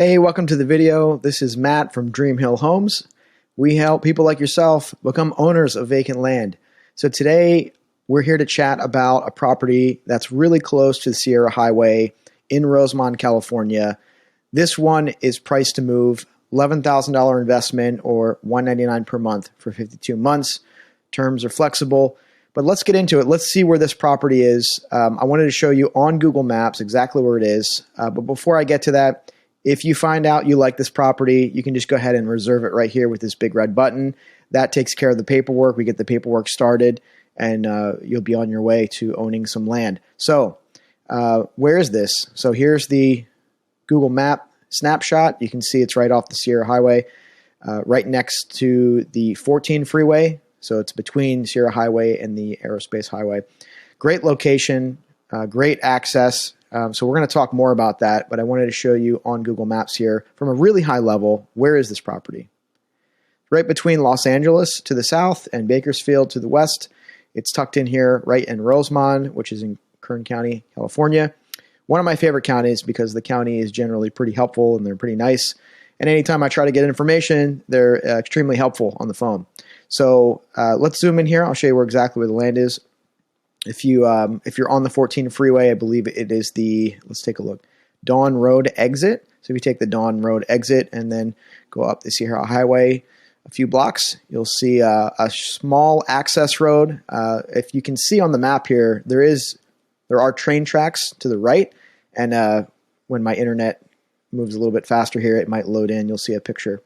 Hey, welcome to the video. This is Matt from Dream Hill Homes. We help people like yourself become owners of vacant land. So today we're here to chat about a property that's really close to the Sierra Highway in Rosemont, California. This one is priced to move, $11,000 investment or $199 per month for 52 months. Terms are flexible, but let's get into it. Let's see where this property is. I wanted to show you on Google Maps exactly where it is. But before I get to that, if you find out you like this property, you can just go ahead and reserve it right here with this big red button. That takes care of the paperwork. We get the paperwork started, and you'll be on your way to owning some land. So where is this? So here's the Google Map snapshot. You can see it's right off the Sierra Highway, right next to the 14 freeway. So it's between Sierra Highway and the Aerospace Highway. Great location, great access. So we're going to talk more about that, but I wanted to show you on Google Maps here from a really high level, where is this property? Right between Los Angeles to the south and Bakersfield to the west. It's tucked in here right in Rosemont, which is in Kern County, California. One of my favorite counties because the county is generally pretty helpful and they're pretty nice. And anytime I try to get information, they're extremely helpful on the phone. So let's zoom in here. I'll show you exactly where the land is. If you're on the 14 freeway, I believe it is let's take a look, Dawn Road exit. So if you take the Dawn Road exit and then go up the Sierra Highway a few blocks, you'll see a small access road. If you can see on the map here, there are train tracks to the right. And when my internet moves a little bit faster here, it might load in. You'll see a picture.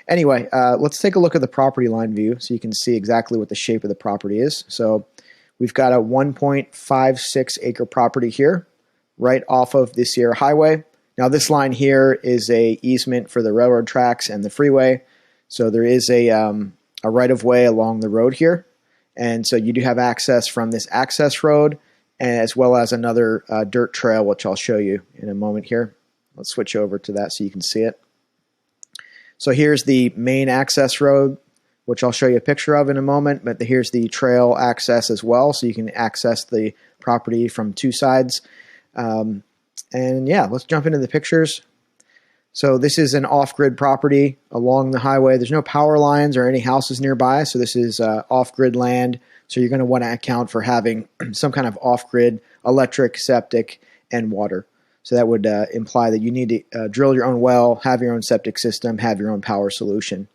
Anyway, let's take a look at the property line view so you can see exactly what the shape of the property is. So we've got a 1.56 acre property here, right off of the Sierra Highway. Now this line here is a easement for the railroad tracks and the freeway. So there is a right-of-way along the road here. And so you do have access from this access road as well as another dirt trail, which I'll show you in a moment here. Let's switch over to that so you can see it. So here's the main access road, which I'll show you a picture of in a moment, but here's the trail access as well, so you can access the property from two sides. And yeah, let's jump into the pictures. So this is an off-grid property along the highway. There's no power lines or any houses nearby, so this is off-grid land. So you're going to want to account for having some kind of off-grid electric, septic, and water. So that would imply that you need to drill your own well, have your own septic system, have your own power solution.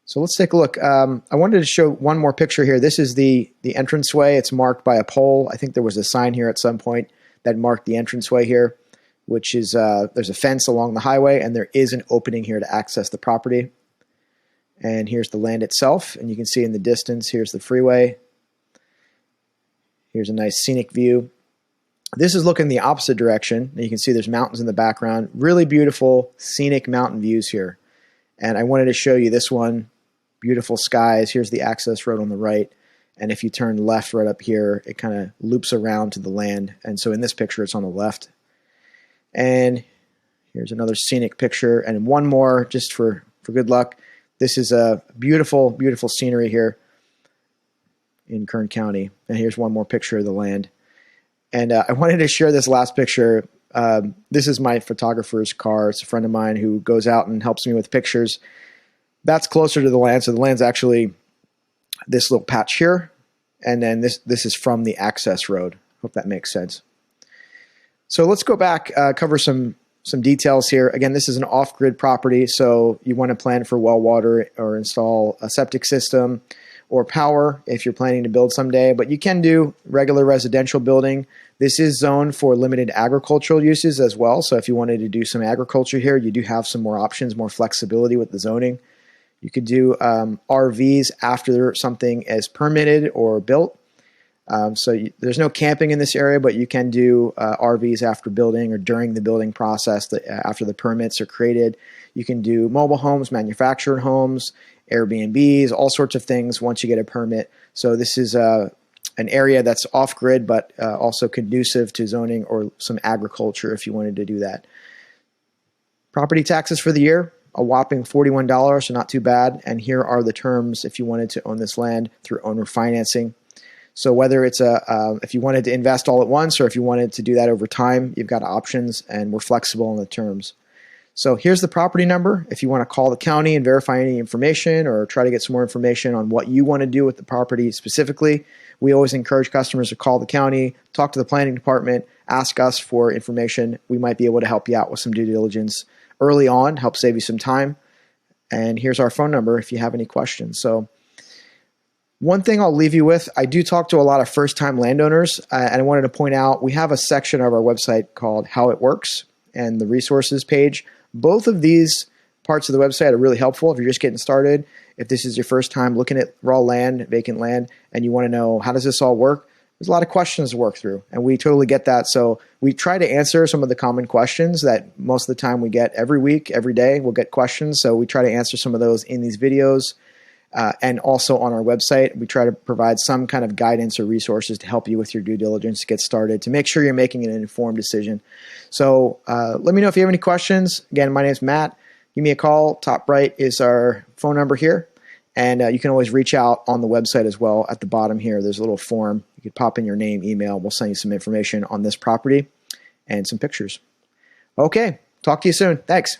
So let's take a look. I wanted to show one more picture here. This is the entranceway. It's marked by a pole. I think there was a sign here at some point that marked the entranceway here, which is there's a fence along the highway, and there is an opening here to access the property. And here's the land itself, and you can see in the distance, here's the freeway. Here's a nice scenic view. This is looking the opposite direction, and you can see there's mountains in the background. Really beautiful scenic mountain views here. And I wanted to show you this one. Beautiful skies. Here's the access road on the right. And if you turn left right up here, it kind of loops around to the land. And so in this picture, it's on the left. And here's another scenic picture. And one more just for good luck. This is a beautiful, beautiful scenery here in Kern County. And here's one more picture of the land. And I wanted to share this last picture. This is my photographer's car. It's a friend of mine who goes out and helps me with pictures. That's closer to the land. So the land's actually this little patch here. And then this is from the access road. Hope that makes sense. So let's go back, cover some details here. Again, this is an off-grid property. So you want to plan for well water or install a septic system or power if you're planning to build someday, but you can do regular residential building. This is zoned for limited agricultural uses as well. So if you wanted to do some agriculture here, you do have some more options, more flexibility with the zoning. You could do RVs after something is permitted or built. There's no camping in this area, but you can do RVs after building or during the building process after the permits are created. You can do mobile homes, manufactured homes, Airbnbs, all sorts of things once you get a permit. So this is an area that's off-grid, but also conducive to zoning or some agriculture if you wanted to do that. Property taxes for the year, a whopping $41, so not too bad. And here are the terms if you wanted to own this land through owner financing. So whether it's if you wanted to invest all at once or if you wanted to do that over time, you've got options, and we're flexible in the terms. So here's the property number. If you want to call the county and verify any information or try to get some more information on what you want to do with the property specifically, we always encourage customers to call the county, talk to the planning department, ask us for information. We might be able to help you out with some due diligence early on, help save you some time. And here's our phone number if you have any questions. So one thing I'll leave you with, I do talk to a lot of first-time landowners, and I wanted to point out we have a section of our website called How It Works and the resources page. Both of these parts of the website are really helpful if you're just getting started. If this is your first time looking at raw land, vacant land, and you want to know how does this all work, there's a lot of questions to work through, and we totally get that. So we try to answer some of the common questions that most of the time we get every week, every day. We'll get questions, so we try to answer some of those in these videos. And also on our website, we try to provide some kind of guidance or resources to help you with your due diligence to get started, to make sure you're making an informed decision. So let me know if you have any questions. Again, my name's Matt. Give me a call. Top right is our phone number here. And you can always reach out on the website as well. At the bottom here, there's a little form. You could pop in your name, email. We'll send you some information on this property and some pictures. Okay, talk to you soon. Thanks.